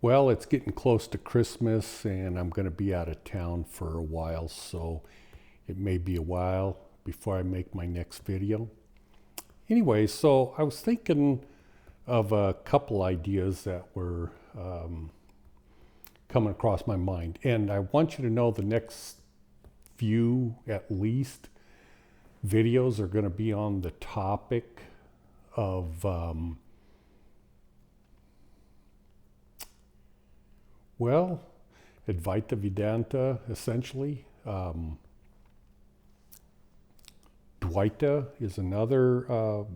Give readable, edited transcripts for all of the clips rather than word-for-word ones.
Well, it's getting close to Christmas and I'm going to be out of town for a while, so it may be a while before I make my next video. Anyway, so I was thinking of a couple ideas that were coming across my mind. And I want you to know the next few, at least, videos are going to be on the topic of Advaita Vedanta, essentially. Advaita is another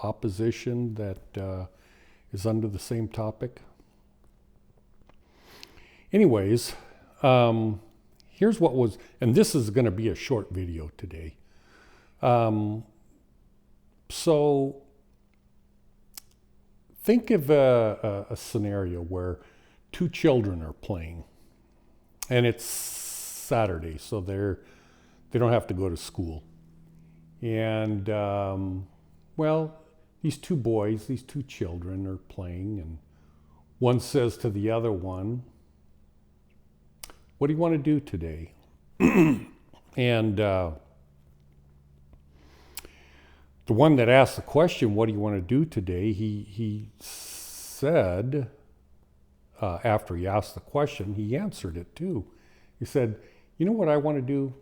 opposition that is under the same topic. Anyways, here's what was, and this is going to be a short video today. So think of a scenario where two children are playing, and it's Saturday, so they don't have to go to school. And these two boys, these two children are playing, and one says to the other one, "What do you want to do today?" And the one that asked the question, "What do you want to do today?" he said, after he asked the question, he answered it too. He said, "You know what I want to do?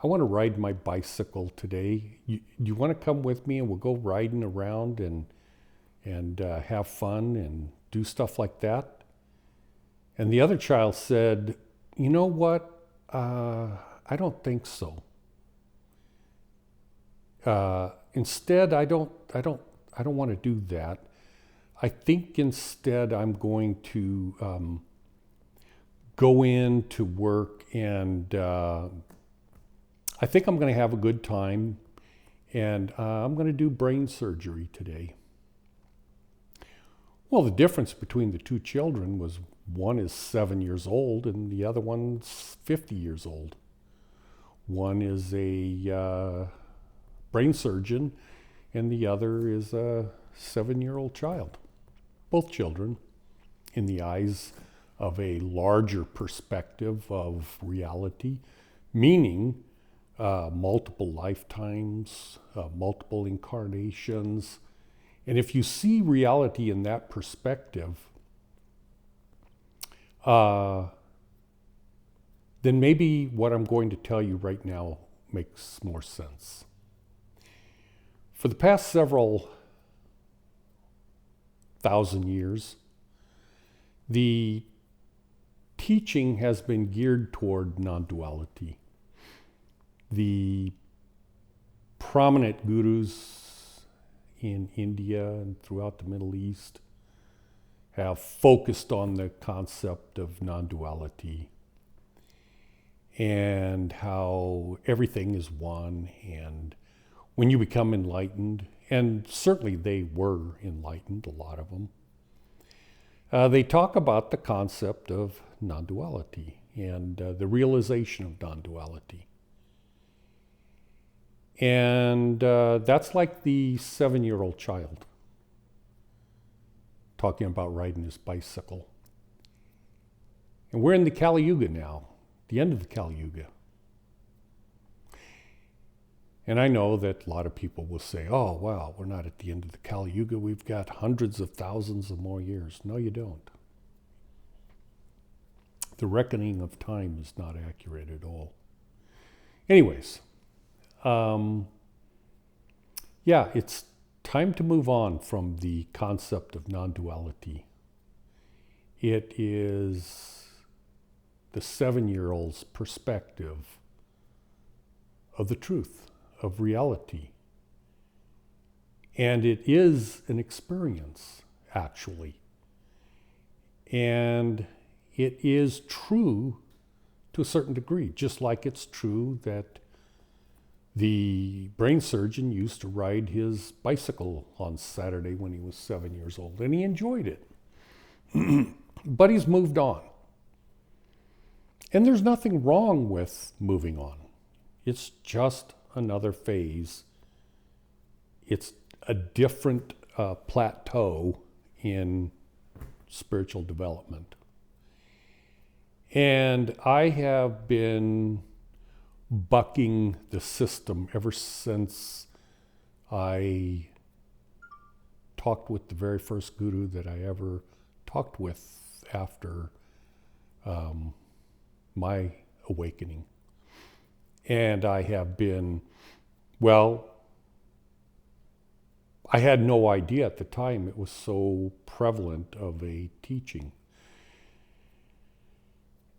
I want to ride my bicycle today. You want to come with me and we'll go riding around and have fun and do stuff like that?" And the other child said, "You know what? I don't think so. Instead, I don't want to do that. I think instead I'm going to go in to work, and I think I'm going to have a good time, and I'm going to do brain surgery today." Well, the difference between the two children was one is 7 years old and the other one's 50 years old. One is a brain surgeon and the other is a 7-year-old child. Both children, in the eyes of a larger perspective of reality, meaning multiple lifetimes, multiple incarnations. And if you see reality in that perspective, then maybe what I'm going to tell you right now makes more sense. For the past several thousand years, the teaching has been geared toward non-duality. The prominent gurus in India and throughout the Middle East have focused on the concept of non-duality and how everything is one, and when you become enlightened, and certainly they were enlightened, a lot of them, they talk about the concept of non-duality and the realization of non-duality. And that's like the 7-year-old child talking about riding his bicycle. And we're in the Kali Yuga now, the end of the Kali Yuga. And I know that a lot of people will say, "Oh, wow, we're not at the end of the Kali Yuga. We've got hundreds of thousands of more years." No, you don't. The reckoning of time is not accurate at all. Anyways, it's time to move on from the concept of non-duality. It is the 7-year-old's perspective of the truth, of reality. And it is an experience, actually. And it is true to a certain degree, just like it's true that the brain surgeon used to ride his bicycle on Saturday when he was 7 years old, and he enjoyed it. But he's moved on. And there's nothing wrong with moving on. It's just another phase. It's a different plateau in spiritual development. And I have been bucking the system ever since I talked with the very first guru that I ever talked with after my awakening. And I have been, well, I had no idea at the time it was so prevalent of a teaching.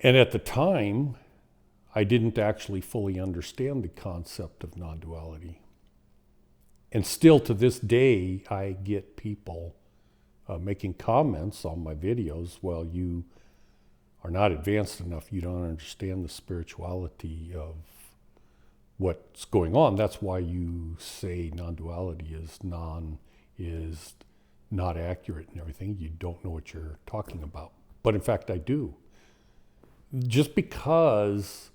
And at the time, I didn't actually fully understand the concept of non-duality. And still to this day, I get people making comments on my videos, well, you are not advanced enough, you don't understand the spirituality of what's going on. That's why you say non-duality is not accurate and everything. You don't know what you're talking about. But in fact, I do. Just because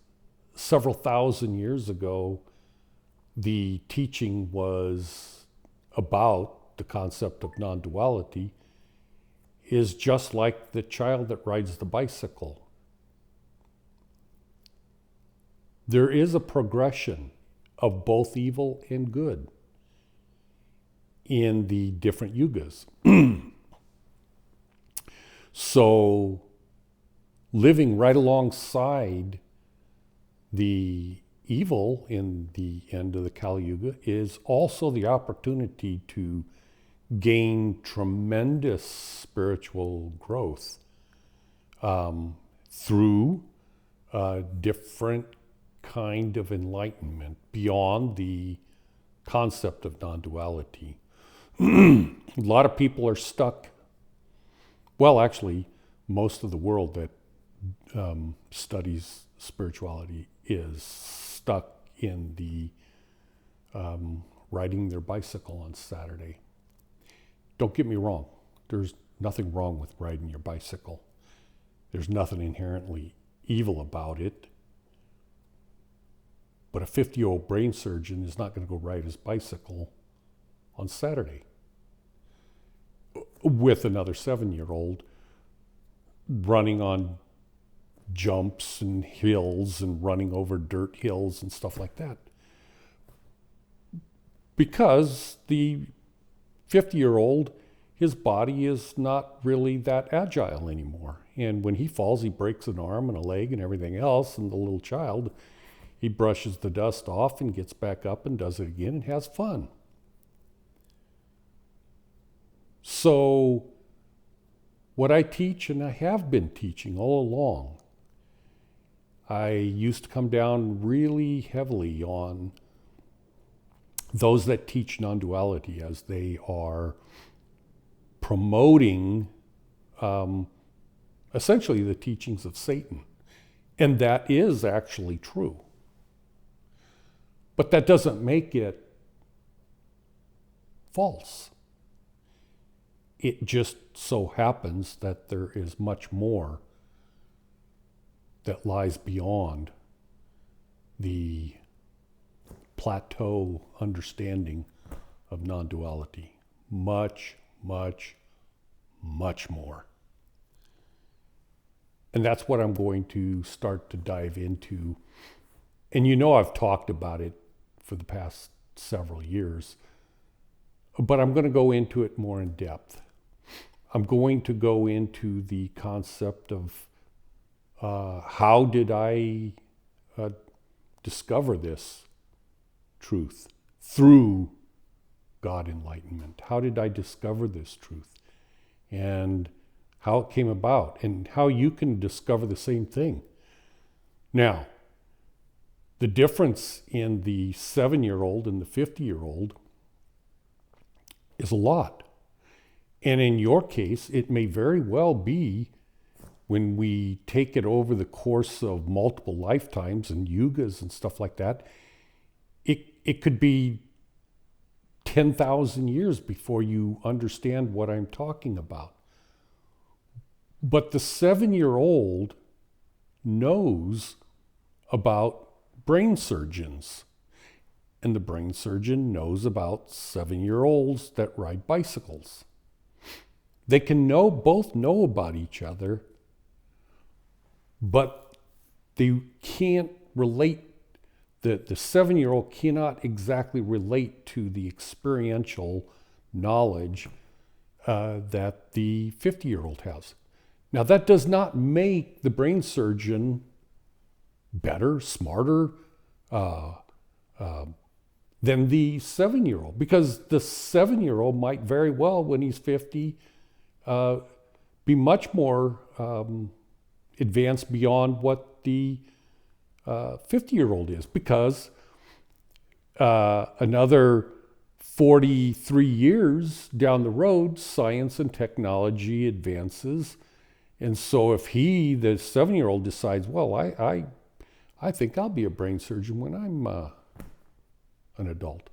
several thousand years ago, the teaching was about the concept of non-duality is just like the child that rides the bicycle. There is a progression of both evil and good in the different yugas. So living right alongside the evil in the end of the Kali Yuga is also the opportunity to gain tremendous spiritual growth through different kind of enlightenment beyond the concept of non-duality. A lot of people are stuck. Well, actually, most of the world that studies spirituality is stuck in the riding their bicycle on Saturday. Don't get me wrong. There's nothing wrong with riding your bicycle. There's nothing inherently evil about it. But a 50-year-old brain surgeon is not going to go ride his bicycle on Saturday with another 7-year-old running on jumps and hills and running over dirt hills and stuff like that. Because the 50-year-old, his body is not really that agile anymore. And when he falls, he breaks an arm and a leg and everything else. And the little child, he brushes the dust off and gets back up and does it again and has fun. So what I teach, and I have been teaching all along, I used to come down really heavily on those that teach non-duality, as they are promoting essentially the teachings of Satan. And that is actually true. But that doesn't make it false. It just so happens that there is much more that lies beyond the plateau understanding of non-duality. Much, much, much more. And that's what I'm going to start to dive into. And you know I've talked about it for the past several years, but I'm going to go into it more in depth. I'm going to go into the concept of how did I discover this truth through God enlightenment? How did I discover this truth? And how it came about, and how you can discover the same thing. Now, the difference in the 7-year-old and the 50-year-old is a lot. And in your case, it may very well be, when we take it over the course of multiple lifetimes and yugas and stuff like that, it could be 10,000 years before you understand what I'm talking about. But the 7-year-old knows about brain surgeons, and the brain surgeon knows about 7-year-olds that ride bicycles. They can both know about each other, but they can't relate. The 7-year-old cannot exactly relate to the experiential knowledge that the 50-year-old has. Now, that does not make the brain surgeon better, smarter than the 7-year-old, because the 7-year-old might very well, when he's 50, be much more advanced beyond what the 50-year-old is, because another 43 years down the road, science and technology advances. And so if the 7-year-old decides, well, I think I'll be a brain surgeon when I'm an adult.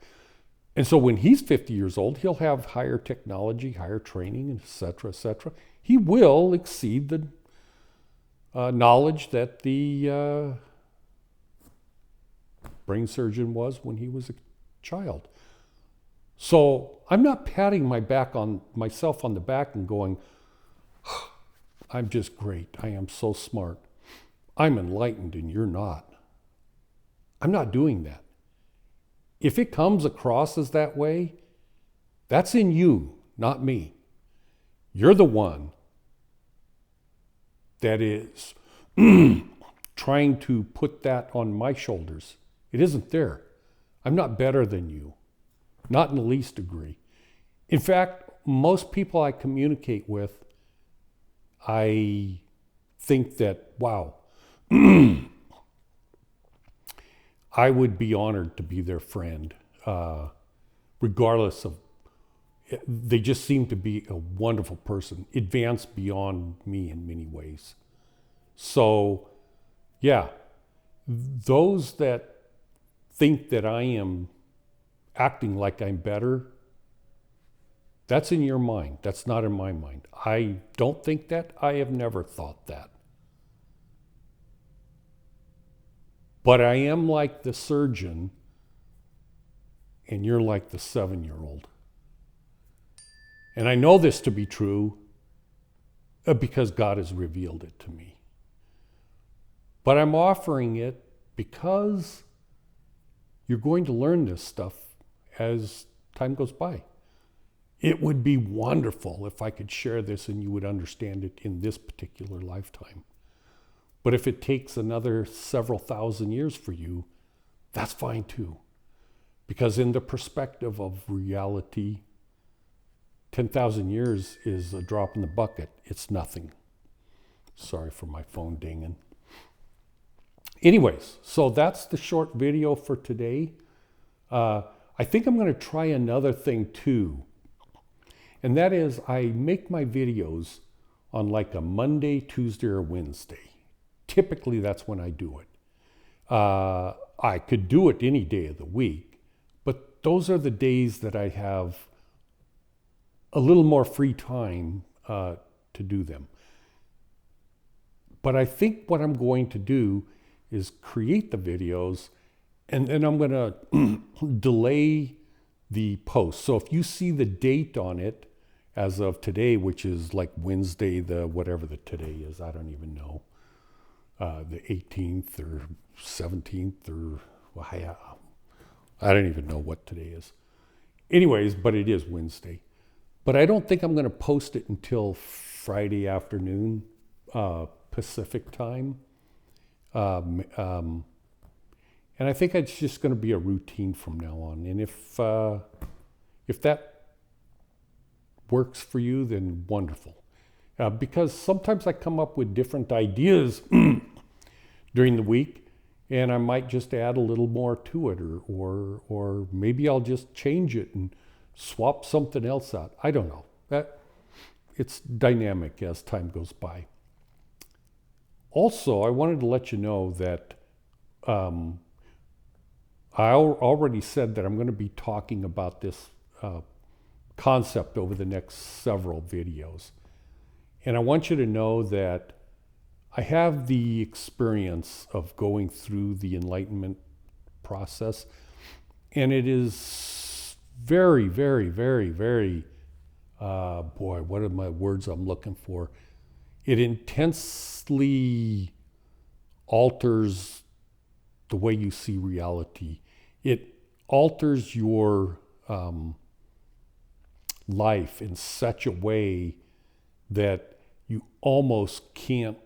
And so when he's 50 years old, he'll have higher technology, higher training, et cetera, et cetera. He will exceed the knowledge that the brain surgeon was when he was a child. So I'm not patting myself on the back and going, I'm just great. I am so smart. I'm enlightened and you're not. I'm not doing that. If it comes across as that way, that's in you, not me. You're the one that is trying to put that on my shoulders. It isn't there. I'm not better than you, not in the least degree. In fact, most people I communicate with, I think that, wow, I would be honored to be their friend, regardless of, they just seem to be a wonderful person, advanced beyond me in many ways. So, yeah, those that think that I am acting like I'm better, that's in your mind. That's not in my mind. I don't think that. I have never thought that. But I am like the surgeon, and you're like the 7-year-old. And I know this to be true because God has revealed it to me. But I'm offering it because you're going to learn this stuff as time goes by. It would be wonderful if I could share this and you would understand it in this particular lifetime. But if it takes another several thousand years for you, that's fine too. Because in the perspective of reality, 10,000 years is a drop in the bucket. It's nothing. Sorry for my phone dinging. Anyways, so that's the short video for today. I think I'm going to try another thing too. And that is, I make my videos on like a Monday, Tuesday, or Wednesday. Typically, that's when I do it. I could do it any day of the week, but those are the days that I have a little more free time to do them. But I think what I'm going to do is create the videos, and then I'm going to delay the post. So if you see the date on it as of today, which is like Wednesday, whatever the today is, I don't even know, the 18th or 17th or I don't even know what today is. Anyways, but it is Wednesday. But I don't think I'm going to post it until Friday afternoon, Pacific time. And I think it's just going to be a routine from now on. And if that works for you, then wonderful. Because sometimes I come up with different ideas during the week, and I might just add a little more to it, or maybe I'll just change it and swap something else out. I don't know. It's dynamic as time goes by. Also, I wanted to let you know that I already said that I'm going to be talking about this concept over the next several videos. And I want you to know that I have the experience of going through the enlightenment process, and it is very, very, very, very boy, what are my words I'm looking for? It intensely alters the way you see reality. It alters your life in such a way that you almost can't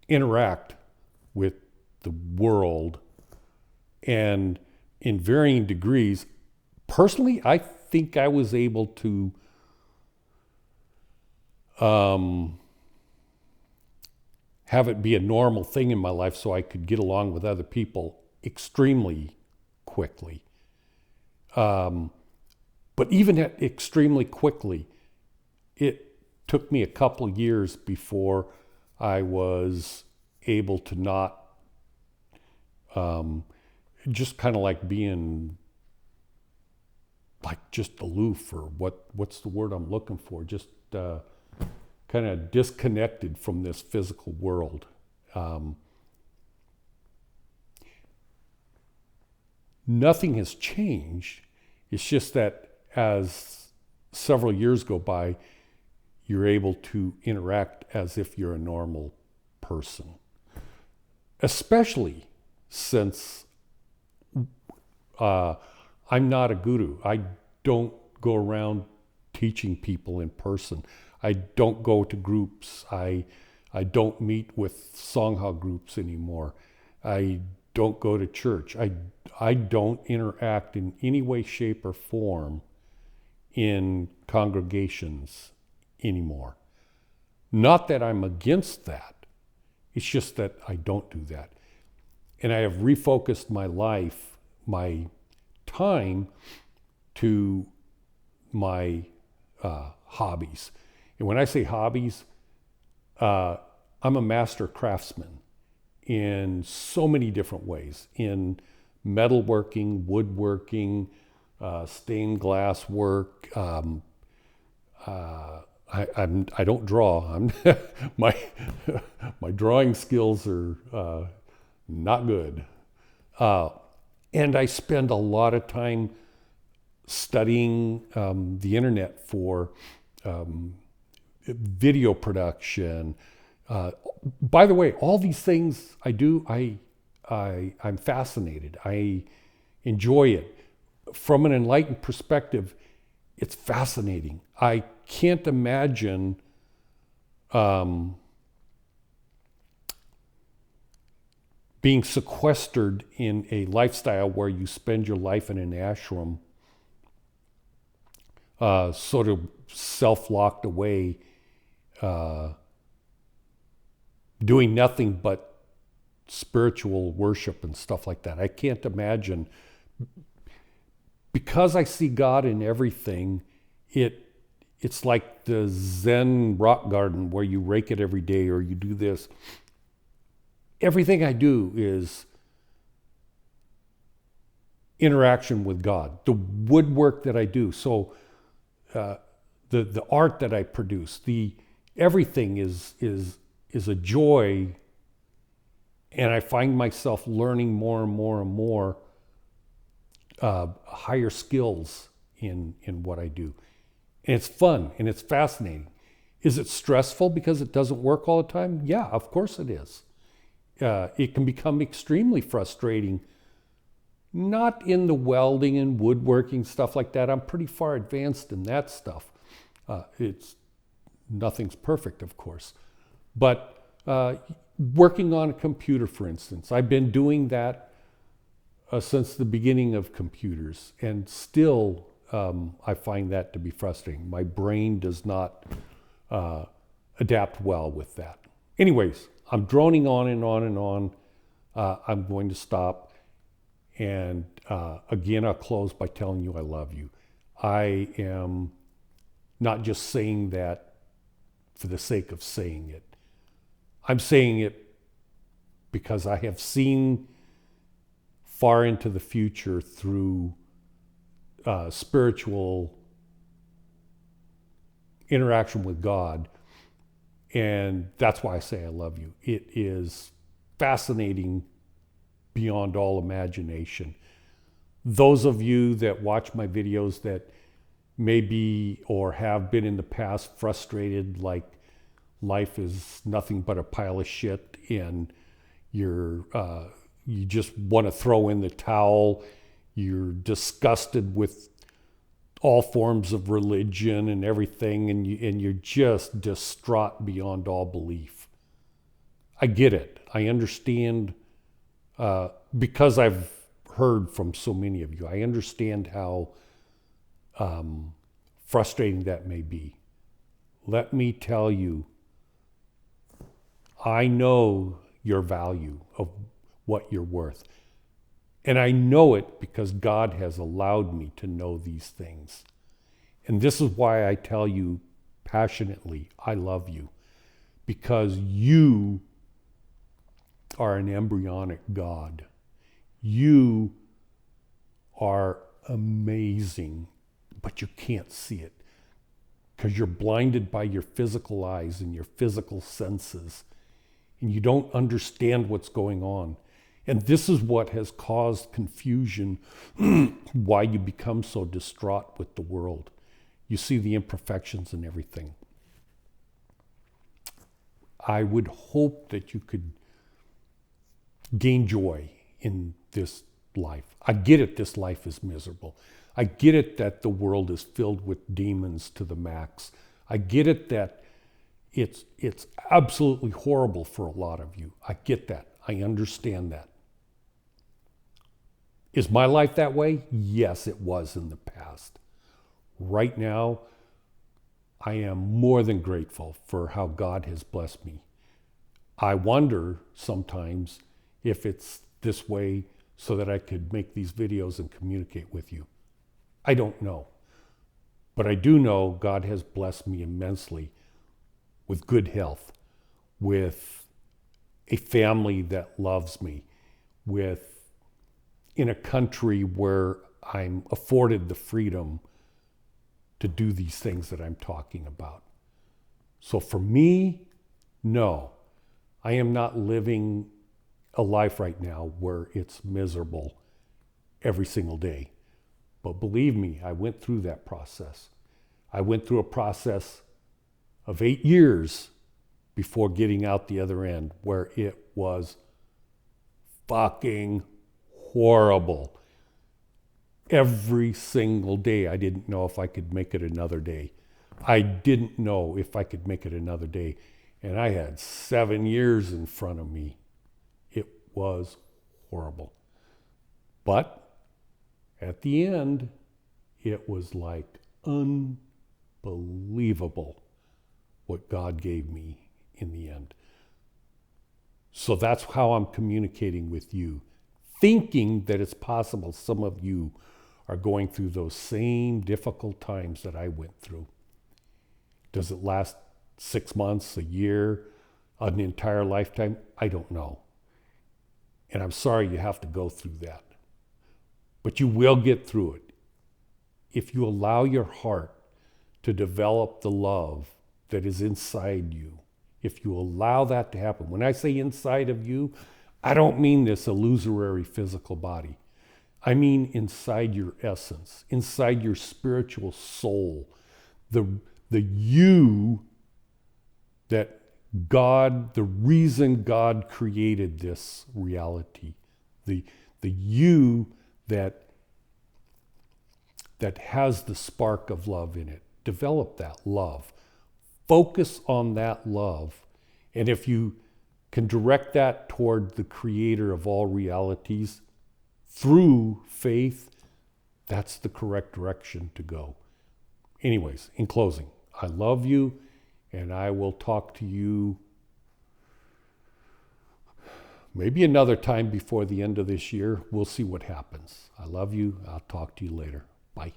interact with the world, and in varying degrees. Personally, I think I was able to have it be a normal thing in my life so I could get along with other people extremely quickly. But even at extremely quickly, it took me a couple of years before I was able to not just kind of like being like just aloof, or what's the word I'm looking for? Just kind of disconnected from this physical world. Nothing has changed. It's just that as several years go by, you're able to interact as if you're a normal person. Especially since I'm not a guru. I don't go around teaching people in person. I don't go to groups. I don't meet with Sangha groups anymore. I don't go to church. I don't interact in any way, shape, or form in congregations anymore. Not that I'm against that. It's just that I don't do that. And I have refocused my life, my time, to my hobbies. And when I say hobbies, I'm a master craftsman in so many different ways, in metalworking, woodworking, stained glass work. I don't draw. My drawing skills are not good. And I spend a lot of time studying the internet for video production. By the way, all these things I do, I'm fascinated. I enjoy it. From an enlightened perspective, it's fascinating. I can't imagine being sequestered in a lifestyle where you spend your life in an ashram, sort of self-locked away, doing nothing but spiritual worship and stuff like that. I can't imagine. Because I see God in everything, it's like the Zen rock garden where you rake it every day or you do this. Everything I do is interaction with God. The woodwork that I do, so the art that I produce, everything is a joy, and I find myself learning more and more and more higher skills in what I do. And it's fun and it's fascinating. Is it stressful because it doesn't work all the time? Yeah, of course it is. It can become extremely frustrating, not in the welding and woodworking, stuff like that. I'm pretty far advanced in that stuff. Nothing's perfect, of course. But working on a computer, for instance, I've been doing that since the beginning of computers, and still I find that to be frustrating. My brain does not adapt well with that. Anyways, I'm droning on and on and on. I'm going to stop. And again, I'll close by telling you I love you. I am not just saying that for the sake of saying it. I'm saying it because I have seen far into the future through spiritual interaction with God. And that's why I say I love you. It is fascinating beyond all imagination. Those of you that watch my videos that maybe or have been in the past frustrated, like life is nothing but a pile of shit, and you just want to throw in the towel. You're disgusted with all forms of religion and everything, and you're just distraught beyond all belief. I get it. I understand, because I've heard from so many of you. I understand how frustrating that may be. Let me tell you, I know your value of what you're worth. And I know it because God has allowed me to know these things. And this is why I tell you passionately, I love you. Because you are an embryonic God. You are amazing, but you can't see it because you're blinded by your physical eyes and your physical senses, and you don't understand what's going on. And this is what has caused confusion, why you become so distraught with the world. You see the imperfections and everything. I would hope that you could gain joy in this life. I get it, this life is miserable. I get it that the world is filled with demons to the max. I get it that it's absolutely horrible for a lot of you. I get that. I understand that. Is my life that way? Yes, it was in the past. Right now, I am more than grateful for how God has blessed me. I wonder sometimes if it's this way so that I could make these videos and communicate with you. I don't know. But I do know God has blessed me immensely with good health, with a family that loves me, in a country where I'm afforded the freedom to do these things that I'm talking about. So for me, no, I am not living a life right now where it's miserable every single day. But believe me, I went through that process. I went through a process of 8 years before getting out the other end, where it was fucking horrible. Every single day, I didn't know if I could make it another day. I didn't know if I could make it another day. And I had 7 years in front of me. It was horrible. But at the end, it was like unbelievable what God gave me in the end. So that's how I'm communicating with you, thinking that it's possible some of you are going through those same difficult times that I went through. Does it last 6 months, a year, an entire lifetime? I don't know. And I'm sorry you have to go through that. But you will get through it if you allow your heart to develop the love that is inside you. If you allow that to happen. When I say inside of you, I don't mean this illusory physical body. I mean inside your essence, inside your spiritual soul, the you that God, the reason God created this reality, the you that has the spark of love in it. Develop that love. Focus on that love. And if you can direct that toward the creator of all realities through faith, that's the correct direction to go. Anyways, in closing, I love you, and I will talk to you maybe another time before the end of this year. We'll see what happens. I love you. I'll talk to you later. Bye.